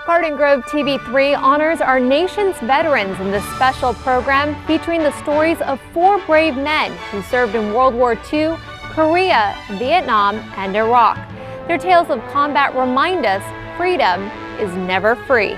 Grove TV3 honors our nation's veterans in this special program featuring the stories of 4 brave men who served in World War II, Korea, Vietnam, and Iraq. Their tales of combat remind us freedom is never free.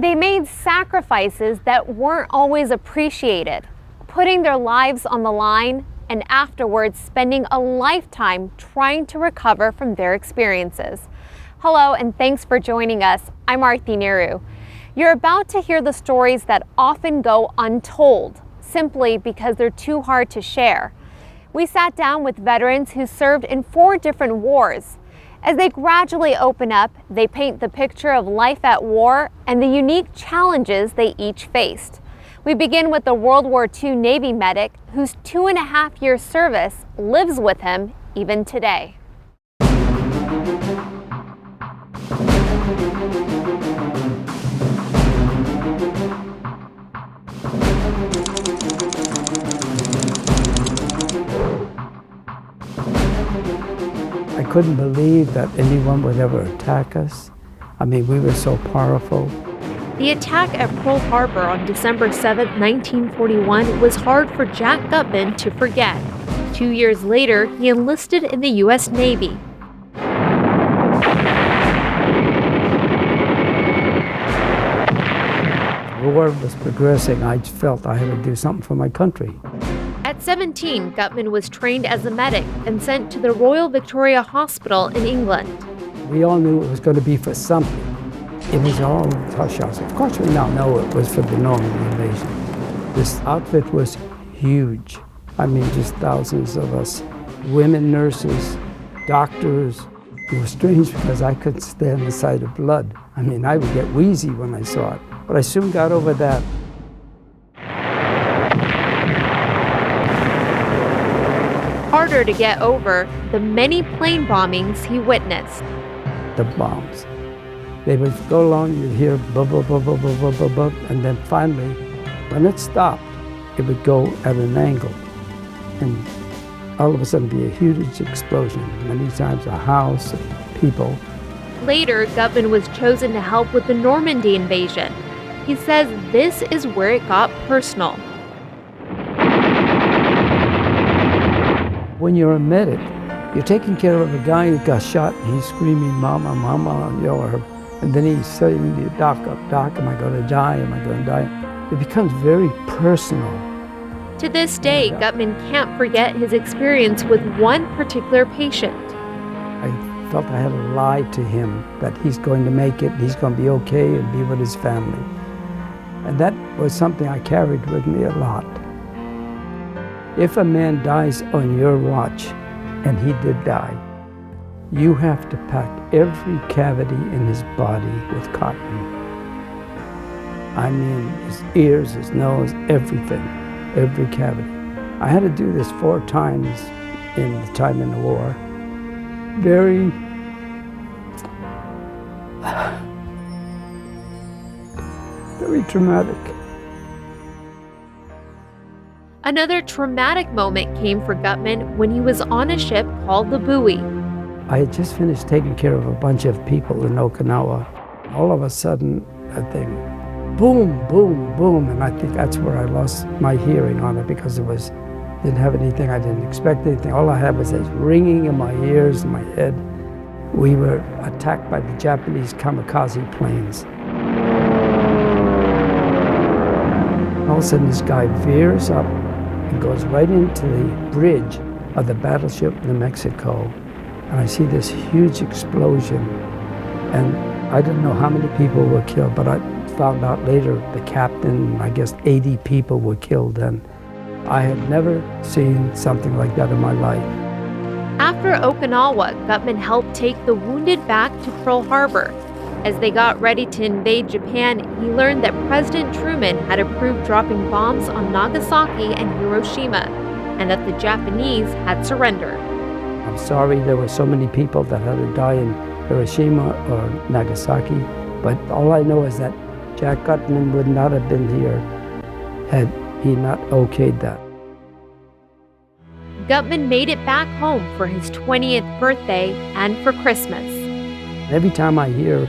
They made sacrifices that weren't always appreciated, putting their lives on the line and afterwards spending a lifetime trying to recover from their experiences. Hello and thanks for joining us. I'm Arthi Nehru. You're about to hear the stories that often go untold, simply because they're too hard to share. We sat down with veterans who served in 4 different wars. As they gradually open up, they paint the picture of life at war and the unique challenges they each faced. We begin with the World War II Navy medic whose 2.5-year service lives with him even today. I couldn't believe that anyone would ever attack us. I mean, we were so powerful. The attack at Pearl Harbor on December 7, 1941 was hard for Jack Gutman to forget. 2 years later, he enlisted in the U.S. Navy. The war was progressing. I felt I had to do something for my country. At 17, Gutman was trained as a medic and sent to the Royal Victoria Hospital in England. We all knew it was going to be for something. It was all hush hush. Of course, we now know it was for the Normandy invasion. This outfit was huge. I mean, just thousands of us. Women, nurses, doctors. It was strange because I couldn't stand the sight of blood. I mean, I would get wheezy when I saw it. But I soon got over that. Harder to get over the many plane bombings he witnessed. The bombs. They would go along, you'd hear bub, bub, bub, bub, bub, bub, bub, bub, and then finally, when it stopped, it would go at an angle. And all of a sudden be a huge explosion. Many times a house, people. Later, Gutman was chosen to help with the Normandy invasion. He says this is where it got personal. When you're a medic, you're taking care of a guy who got shot and he's screaming, "Mama, Mama," and then he's saying to you, "Doc, Doc, am I going to die? Am I going to die?" It becomes very personal. To this day, Gutman can't forget his experience with one particular patient. I felt I had to lie to him that he's going to make it, he's going to be okay and be with his family. And that was something I carried with me a lot. If a man dies on your watch, and he did die, you have to pack every cavity in his body with cotton. I mean, his ears, his nose, everything, every cavity. I had to do this 4 times in the time in the war. Very traumatic. Another traumatic moment came for Gutman when he was on a ship called the Buoy. I had just finished taking care of a bunch of people in Okinawa. All of a sudden, a thing, boom, boom, boom, and I think that's where I lost my hearing on it because didn't have anything, I didn't expect anything. All I had was this ringing in my ears and my head. We were attacked by the Japanese kamikaze planes. All of a sudden, this guy veers up and goes right into the bridge of the battleship New Mexico. And I see this huge explosion. And I didn't know how many people were killed, but found out later the captain, I guess 80 people were killed then. I had never seen something like that in my life. After Okinawa, Gutman helped take the wounded back to Pearl Harbor. As they got ready to invade Japan, he learned that President Truman had approved dropping bombs on Nagasaki and Hiroshima, and that the Japanese had surrendered. I'm sorry there were so many people that had to die in Hiroshima or Nagasaki, but all I know is that Jack Gutman would not have been here had he not okayed that. Gutman made it back home for his 20th birthday and for Christmas. Every time I hear,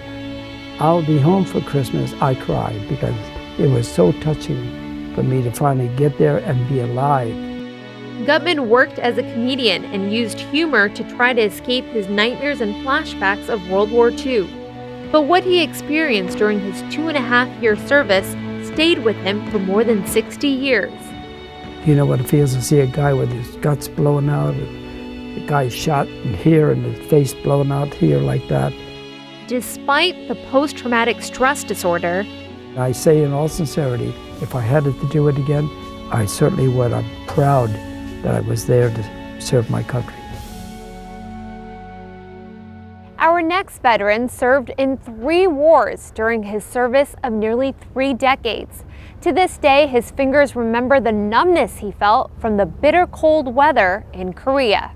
"I'll be home for Christmas," I cry because it was so touching for me to finally get there and be alive. Gutman worked as a comedian and used humor to try to escape his nightmares and flashbacks of World War II. But what he experienced during his 2.5-year service stayed with him for more than 60 years. You know what it feels to see a guy with his guts blown out, and the guy shot in here and his face blown out here like that. Despite the post-traumatic stress disorder, I say in all sincerity, if I had to do it again, I certainly would. I'm proud that I was there to serve my country. our next veteran served in 3 wars during his service of nearly 3 decades. To this day, his fingers remember the numbness he felt from the bitter cold weather in Korea.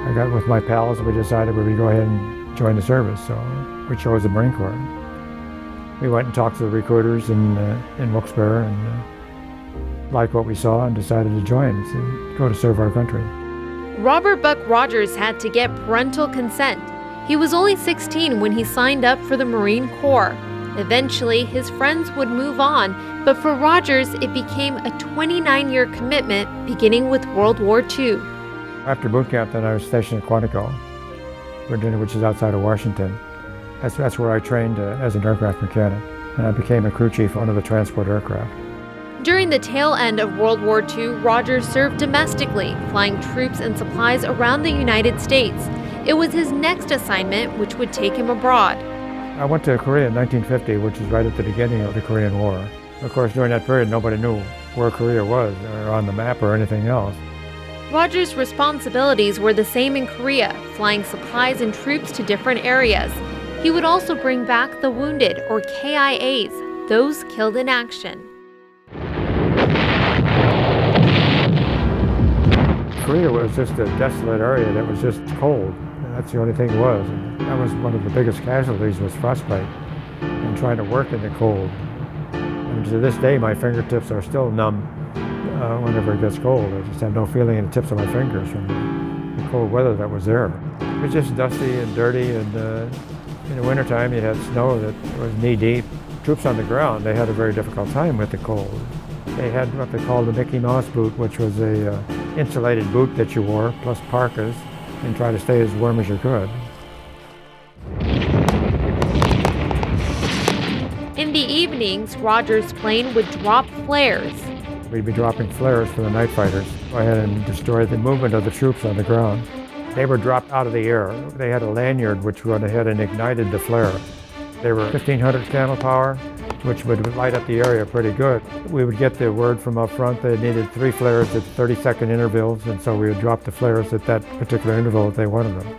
I got with my pals, we decided we would go ahead and join the service, so we chose the Marine Corps. We went and talked to the recruiters in Wilkes-Barre and liked what we saw and decided to join and go to serve our country. Robert Buck Rogers had to get parental consent. He was only 16 when he signed up for the Marine Corps. Eventually, his friends would move on, but for Rogers, it became a 29-year commitment beginning with World War II. After boot camp, then I was stationed at Quantico, Virginia, which is outside of Washington. That's where I trained as an aircraft mechanic, and I became a crew chief on one of the transport aircraft. During the tail end of World War II, Rogers served domestically, flying troops and supplies around the United States. It was his next assignment which would take him abroad. I went to Korea in 1950, which is right at the beginning of the Korean War. Of course, during that period, nobody knew where Korea was, or on the map, or anything else. Rogers' responsibilities were the same in Korea, flying supplies and troops to different areas. He would also bring back the wounded, or KIAs, those killed in action. Korea was just a desolate area that was just cold. That's the only thing it was. And that was one of the biggest casualties, was frostbite and trying to work in the cold. And to this day, my fingertips are still numb whenever it gets cold. I just have no feeling in the tips of my fingers from the cold weather that was there. It was just dusty and dirty, and in the wintertime you had snow that was knee-deep. Troops on the ground, they had a very difficult time with the cold. They had what they called the Mickey Mouse boot, which was a insulated boot that you wore, plus parkas, and try to stay as warm as you could. In the evenings, Rogers' plane would drop flares. We'd be dropping flares for the night fighters. Go ahead and destroy the movement of the troops on the ground. They were dropped out of the air. They had a lanyard which went ahead and ignited the flare. They were 1,500 candle power, which would light up the area pretty good. We would get the word from up front they needed 3 flares at 30-second intervals, and so we would drop the flares at that particular interval if they wanted them.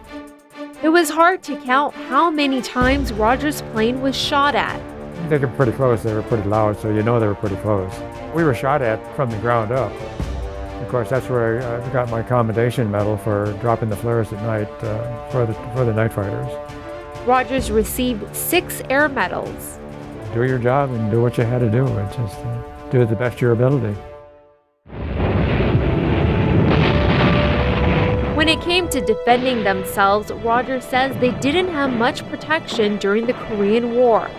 It was hard to count how many times Rogers' plane was shot at. They were pretty close, they were pretty loud, so you know they were pretty close. We were shot at from the ground up. Of course, that's where I got my commendation medal for dropping the flares at night for the night fighters. Rogers received 6 air medals. Do your job and do what you had to do. It's just do it the best of your ability. When it came to defending themselves, Rogers says they didn't have much protection during the Korean War.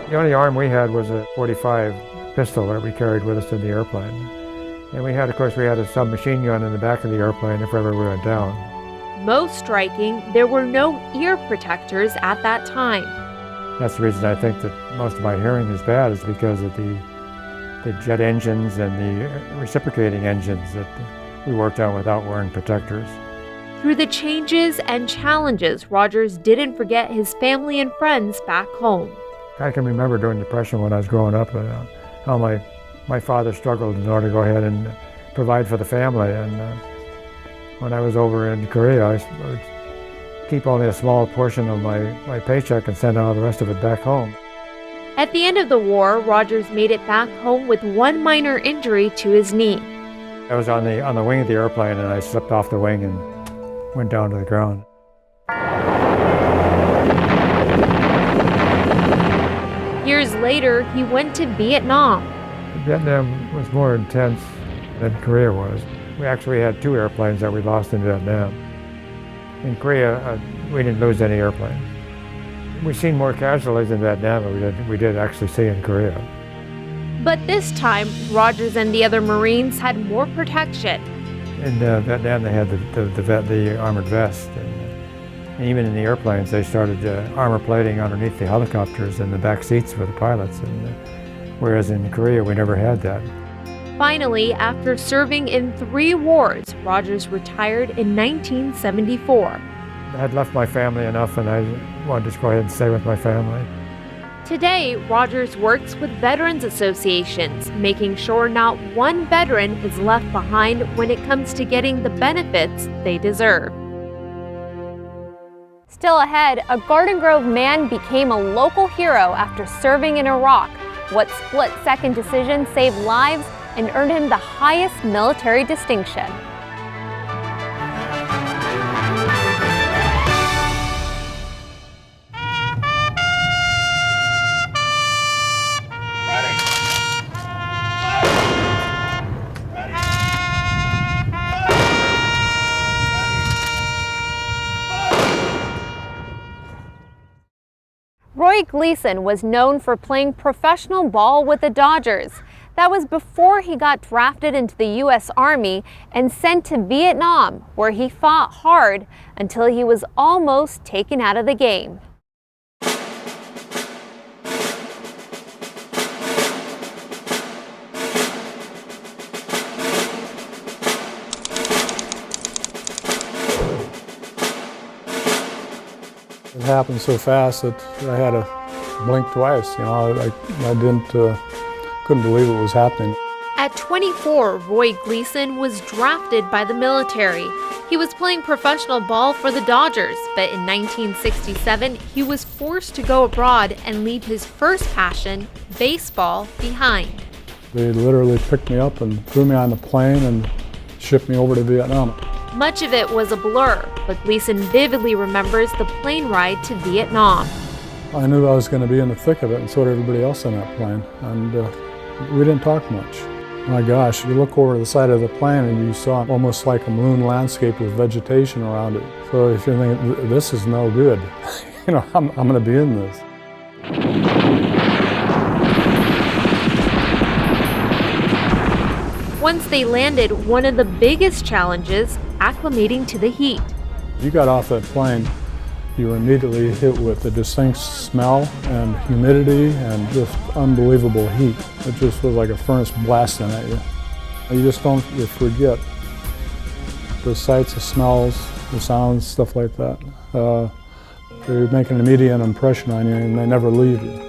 The only arm we had was a .45 pistol that we carried with us in the airplane. And we had a submachine gun in the back of the airplane if ever we went down. Most striking, there were no ear protectors at that time. That's the reason I think that most of my hearing is bad, is because of the jet engines and the reciprocating engines that we worked on without wearing protectors. Through the changes and challenges, Rogers didn't forget his family and friends back home. I can remember during the Depression when I was growing up how my father struggled in order to go ahead and provide for the family. And when I was over in Korea, I would keep only a small portion of my paycheck and send all the rest of it back home. At the end of the war, Rogers made it back home with one minor injury to his knee. I was on the wing of the airplane, and I slipped off the wing and went down to the ground. Years later, he went to Vietnam. Vietnam was more intense than Korea was. We actually had 2 airplanes that we lost in Vietnam. In Korea, we didn't lose any airplanes. We've seen more casualties in Vietnam than we did actually see in Korea. But this time, Rogers and the other Marines had more protection. In Vietnam, they had the armored vest. And even in the airplanes, they started armor plating underneath the helicopters and the back seats for the pilots. Whereas in Korea, we never had that. Finally, after serving in 3 wars, Rogers retired in 1974. I had left my family enough, and I wanted to just go ahead and stay with my family. Today, Rogers works with veterans associations, making sure not one veteran is left behind when it comes to getting the benefits they deserve. Still ahead, a Garden Grove man became a local hero after serving in Iraq. What split-second decision saved lives and earned him the highest military distinction. Roy Gleason was known for playing professional ball with the Dodgers. That was before he got drafted into the U.S. Army and sent to Vietnam, where he fought hard until he was almost taken out of the game. It happened so fast that I had to blink twice. You know, I couldn't believe it was happening. At 24, Roy Gleason was drafted by the military. He was playing professional ball for the Dodgers, but in 1967, he was forced to go abroad and leave his first passion, baseball, behind. They literally picked me up and threw me on the plane and shipped me over to Vietnam. Much of it was a blur, but Gleason vividly remembers the plane ride to Vietnam. I knew I was going to be in the thick of it, and so did everybody else on that plane, and we didn't talk much. My gosh, you look over the side of the plane and you saw almost like a moon landscape with vegetation around it. So if you're thinking, this is no good, you know, I'm going to be in this. Once they landed, one of the biggest challenges, acclimating to the heat. You got off that plane, you were immediately hit with a distinct smell and humidity and just unbelievable heat. It just was like a furnace blasting at you. You forget the sights, the smells, the sounds, stuff like that. They make an immediate impression on you and they never leave you.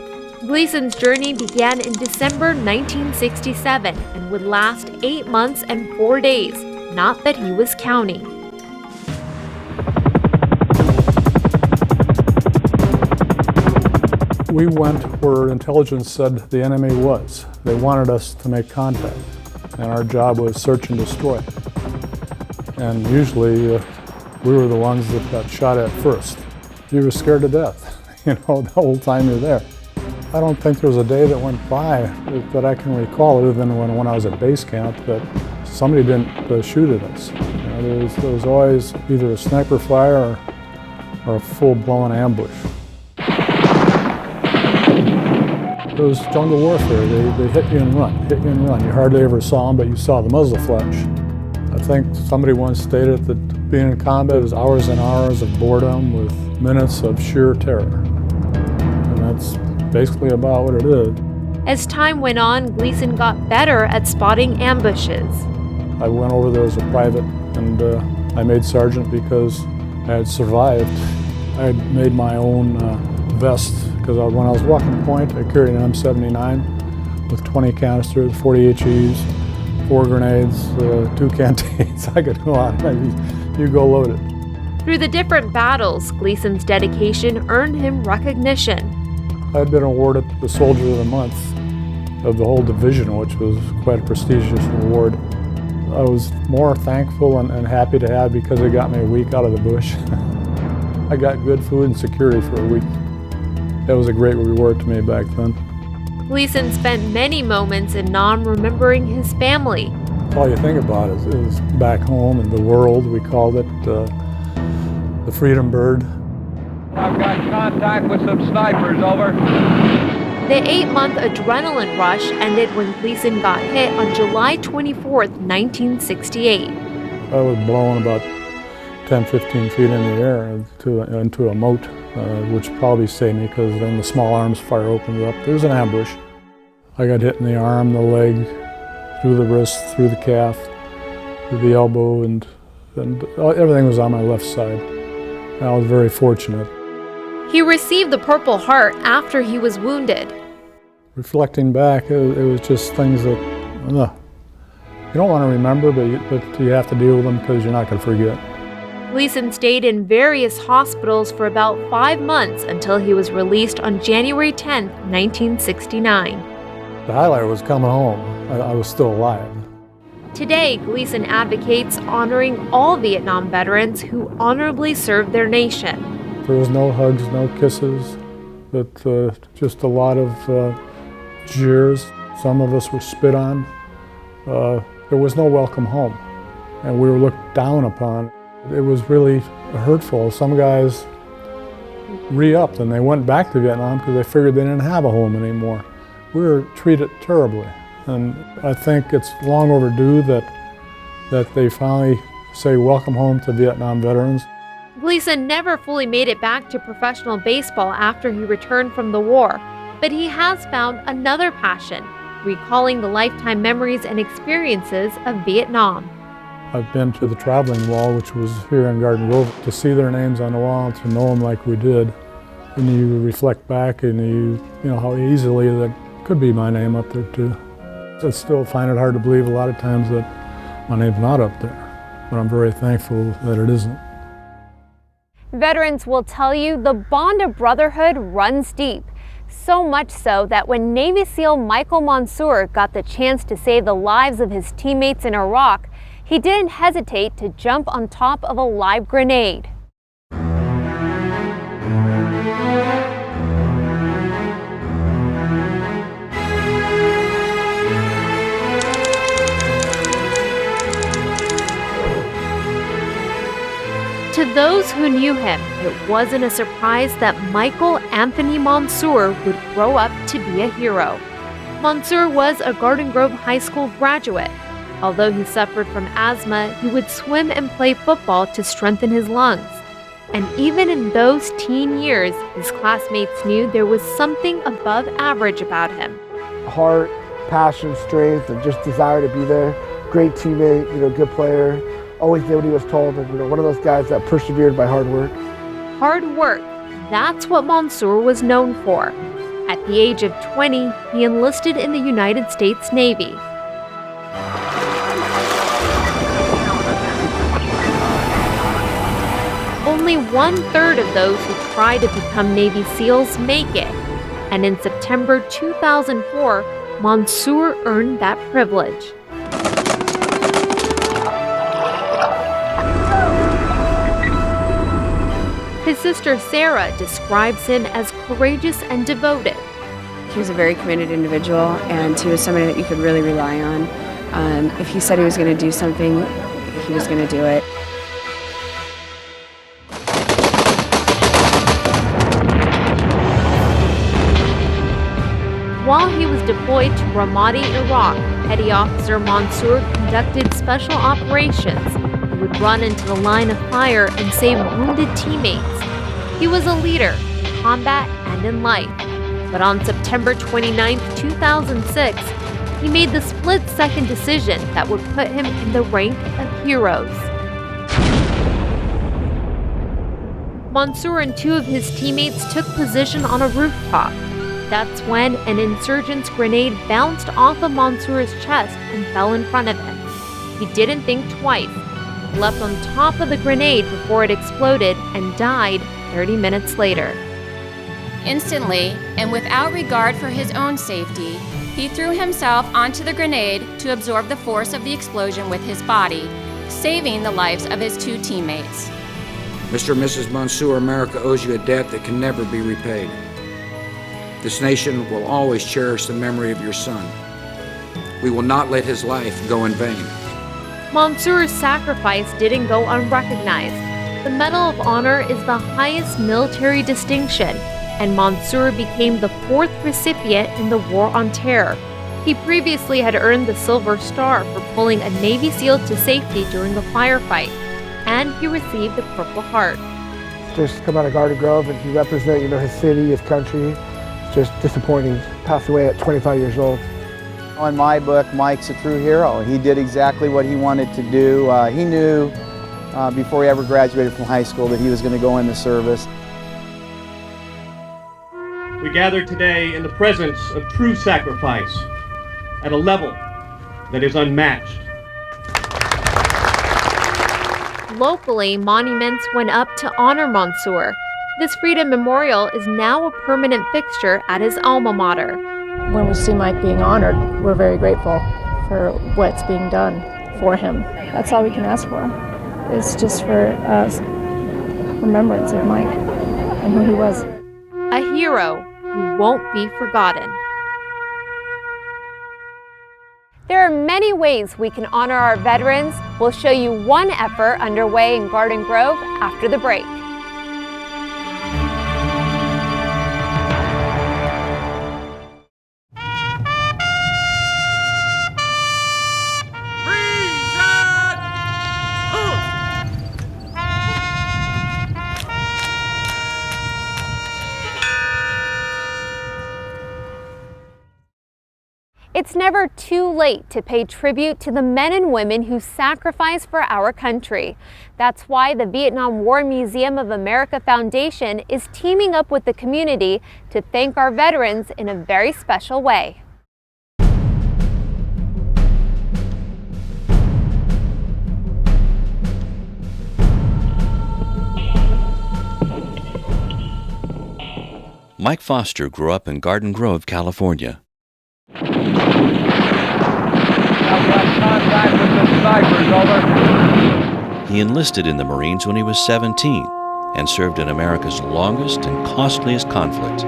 Gleason's journey began in December 1967 and would last 8 months and 4 days, not that he was counting. We went where intelligence said the enemy was. They wanted us to make contact, and our job was search and destroy. And usually we were the ones that got shot at first. You were scared to death, you know, the whole time you're there. I don't think there was a day that went by that I can recall, other than when I was at base camp, that somebody didn't shoot at us. You know, there was always either a sniper fire or a full-blown ambush. It was jungle warfare. They hit you and run, hit you and run. You hardly ever saw them, but you saw the muzzle flash. I think somebody once stated that being in combat is hours and hours of boredom with minutes of sheer terror. And That's basically about what it is. As time went on, Gleason got better at spotting ambushes. I went over there as a private, and I made sergeant because I had survived. I had made my own vest, because when I was walking point, I carried an M79 with 20 canisters, 40 HEs, 4 grenades, 2 canteens. I could go on. You go loaded. Through the different battles, Gleason's dedication earned him recognition. I'd been awarded the Soldier of the Month of the whole division, which was quite a prestigious award. I was more thankful and happy to have because it got me a week out of the bush. I got good food and security for a week. That was a great reward to me back then. Gleason spent many moments in Nam remembering his family. All you think about is back home in the world. We called it the Freedom Bird. I've got contact with some snipers, over. The 8-month adrenaline rush ended when Gleason got hit on July 24th, 1968. I was blown about 10, 15 feet in the air into a moat, which probably saved me because then the small arms fire opened up. There was an ambush. I got hit in the arm, the leg, through the wrist, through the calf, through the elbow, and everything was on my left side. And I was very fortunate. He received the Purple Heart after he was wounded. Reflecting back, it was just things that you don't want to remember, but you have to deal with them because you're not going to forget. Gleason stayed in various hospitals for about 5 months until he was released on January 10, 1969. The highlight was coming home. I was still alive. Today, Gleason advocates honoring all Vietnam veterans who honorably served their nation. There was no hugs, no kisses, but just a lot of jeers. Some of us were spit on. There was no welcome home, and we were looked down upon. It was really hurtful. Some guys re-upped and they went back to Vietnam because they figured they didn't have a home anymore. We were treated terribly, and I think it's long overdue that they finally say welcome home to Vietnam veterans. Gleason never fully made it back to professional baseball after he returned from the war, but he has found another passion, recalling the lifetime memories and experiences of Vietnam. I've been to the traveling wall, which was here in Garden Grove, to see their names on the wall and to know them like we did. And you reflect back and you know how easily that could be my name up there too. I still find it hard to believe a lot of times that my name's not up there, but I'm very thankful that it isn't. Veterans will tell you the bond of brotherhood runs deep, so much so that when Navy SEAL Michael Monsour got the chance to save the lives of his teammates in Iraq, he didn't hesitate to jump on top of a live grenade. To those who knew him, it wasn't a surprise that Michael Anthony Monsour would grow up to be a hero. Monsour was a Garden Grove High School graduate. Although he suffered from asthma, he would swim and play football to strengthen his lungs. And even in those teen years, his classmates knew there was something above average about him. Heart, passion, strength, and just desire to be there. Great teammate, good player. Always did what he was told, and one of those guys that persevered by hard work. Hard work, that's what Monsour was known for. At the age of 20, he enlisted in the United States Navy. Only 1/3 of those who try to become Navy SEALs make it, and in September 2004, Monsour earned that privilege. His sister Sarah describes him as courageous and devoted. He was a very committed individual, and he was somebody that you could really rely on. If he said he was going to do something, he was going to do it. While he was deployed to Ramadi, Iraq, Petty Officer Monsour conducted special operations. He would run into the line of fire and save wounded teammates. He was a leader in combat and in life. But on September 29, 2006, he made the split-second decision that would put him in the rank of heroes. Monsour and two of his teammates took position on a rooftop. That's when an insurgent's grenade bounced off of Monsour's chest and fell in front of him. He didn't think twice, leapt on top of the grenade before it exploded, and died 30 minutes later. Instantly, and without regard for his own safety, he threw himself onto the grenade to absorb the force of the explosion with his body, saving the lives of his two teammates. Mr. and Mrs. Monsour, America owes you a debt that can never be repaid. This nation will always cherish the memory of your son. We will not let his life go in vain. Monsour's sacrifice didn't go unrecognized. The Medal of Honor is the highest military distinction, and Monsour became the fourth recipient in the War on Terror. He previously had earned the Silver Star for pulling a Navy SEAL to safety during a firefight, and he received the Purple Heart. Just come out of Garden Grove and he represent, his city, his country. It's just disappointing. Passed away at 25 years old. In my book, Mike's a true hero. He did exactly what he wanted to do. He knew before he ever graduated from high school that he was going to go in the service. We gather today in the presence of true sacrifice at a level that is unmatched. Locally, monuments went up to honor Monsour. This Freedom Memorial is now a permanent fixture at his alma mater. When we see Mike being honored, we're very grateful for what's being done for him. That's all we can ask for. It's just for remembrance of Mike and who he was. A hero who won't be forgotten. There are many ways we can honor our veterans. We'll show you one effort underway in Garden Grove after the break. It's never too late to pay tribute to the men and women who sacrificed for our country. That's why the Vietnam War Museum of America Foundation is teaming up with the community to thank our veterans in a very special way. Mike Foster grew up in Garden Grove, California. Contact with the snipers, over. He enlisted in the Marines when he was 17 and served in America's longest and costliest conflict,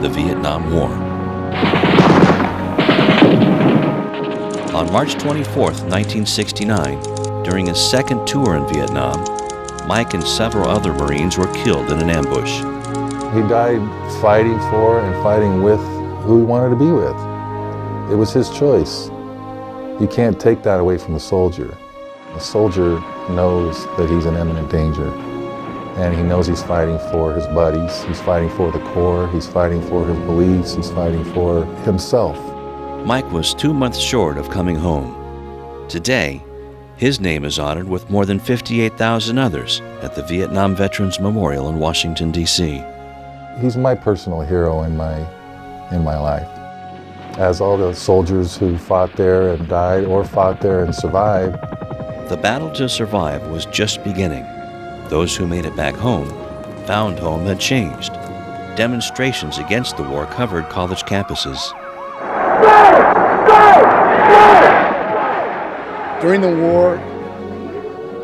the Vietnam War. On March 24, 1969, during his second tour in Vietnam, Mike and several other Marines were killed in an ambush. He died fighting for and fighting with who he wanted to be with. It was his choice. You can't take that away from the soldier. The soldier knows that he's in imminent danger, and he knows he's fighting for his buddies, he's fighting for the Corps, he's fighting for his beliefs, he's fighting for himself. Mike was 2 months short of coming home. Today, his name is honored with more than 58,000 others at the Vietnam Veterans Memorial in Washington, D.C. He's my personal hero in my life. As all the soldiers who fought there and died or fought there and survived. The battle to survive was just beginning. Those who made it back home found home had changed. Demonstrations against the war covered college campuses. During the war,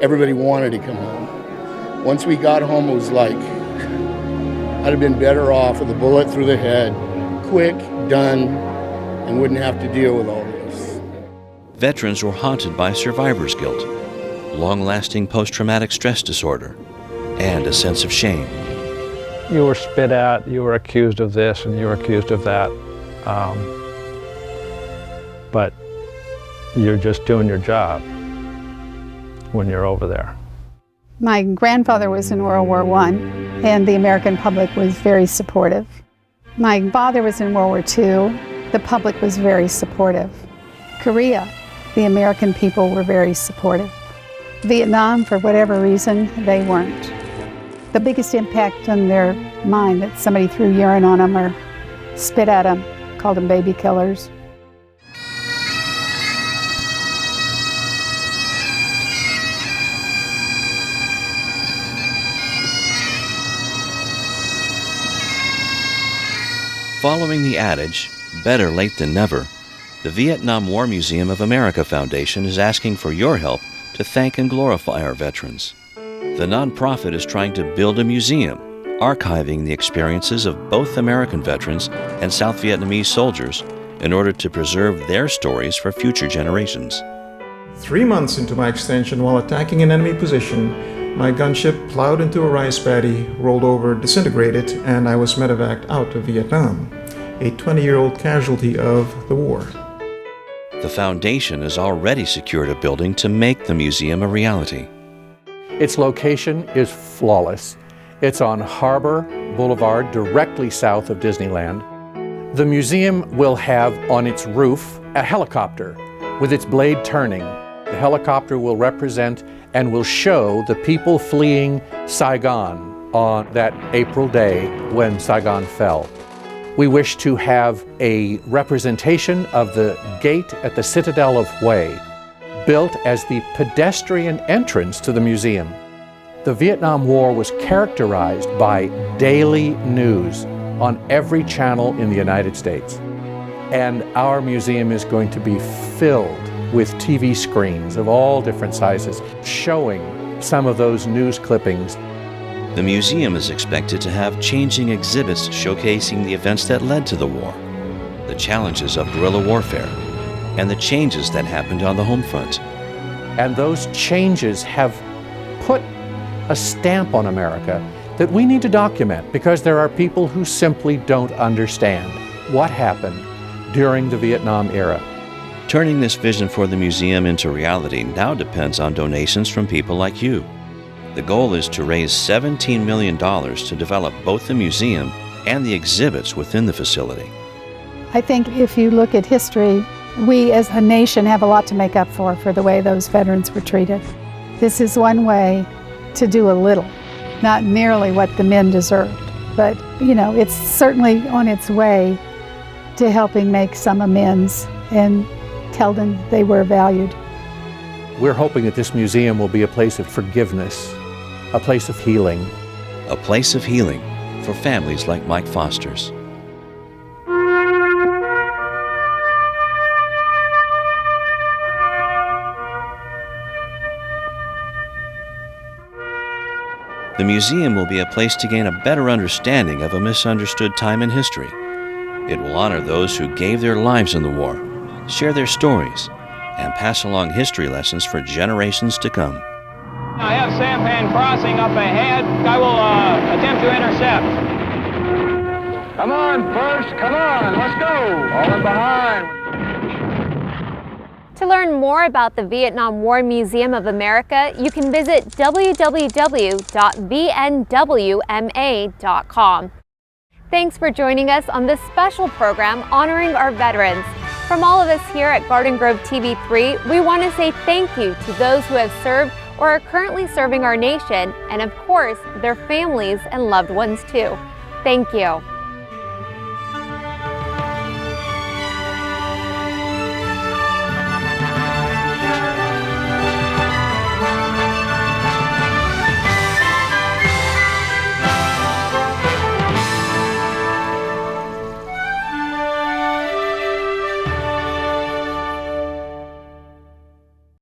everybody wanted to come home. Once we got home, it was like, I'd have been better off with a bullet through the head, quick, done, and wouldn't have to deal with all this. Veterans were haunted by survivor's guilt, long-lasting post-traumatic stress disorder, and a sense of shame. You were spit at, you were accused of this, and you were accused of that. But you're just doing your job when you're over there. My grandfather was in World War I, and the American public was very supportive. My father was in World War II. The public was very supportive. Korea, the American people were very supportive. Vietnam, for whatever reason, they weren't. The biggest impact on their mind that somebody threw urine on them or spit at them, called them baby killers. Following the adage, better late than never, the Vietnam War Museum of America Foundation is asking for your help to thank and glorify our veterans. The nonprofit is trying to build a museum, archiving the experiences of both American veterans and South Vietnamese soldiers in order to preserve their stories for future generations. 3 months into my extension, while attacking an enemy position, my gunship plowed into a rice paddy, rolled over, disintegrated, and I was medevaced out of Vietnam, a 20-year-old casualty of the war. The foundation has already secured a building to make the museum a reality. Its location is flawless. It's on Harbor Boulevard, directly south of Disneyland. The museum will have on its roof a helicopter with its blade turning. The helicopter will represent and will show the people fleeing Saigon on that April day when Saigon fell. We wish to have a representation of the gate at the Citadel of Hue, built as the pedestrian entrance to the museum. The Vietnam War was characterized by daily news on every channel in the United States. And our museum is going to be filled with TV screens of all different sizes, showing some of those news clippings. The museum is expected to have changing exhibits showcasing the events that led to the war, the challenges of guerrilla warfare, and the changes that happened on the home front. And those changes have put a stamp on America that we need to document, because there are people who simply don't understand what happened during the Vietnam era. Turning this vision for the museum into reality now depends on donations from people like you. The goal is to raise $17 million to develop both the museum and the exhibits within the facility. I think if you look at history, we as a nation have a lot to make up for the way those veterans were treated. This is one way to do a little, not nearly what the men deserved, but it's certainly on its way to helping make some amends and tell them they were valued. We're hoping that this museum will be a place of forgiveness, a place of healing. A place of healing for families like Mike Foster's. The museum will be a place to gain a better understanding of a misunderstood time in history. It will honor those who gave their lives in the war, share their stories, and pass along history lessons for generations to come. I have sampan crossing up ahead. I will attempt to intercept. Come on, first, come on, let's go. All in behind. To learn more about the Vietnam War Museum of America, you can visit www.vnwma.com. Thanks for joining us on this special program honoring our veterans. From all of us here at Garden Grove TV3, we want to say thank you to those who have served or are currently serving our nation, and of course, their families and loved ones too. Thank you.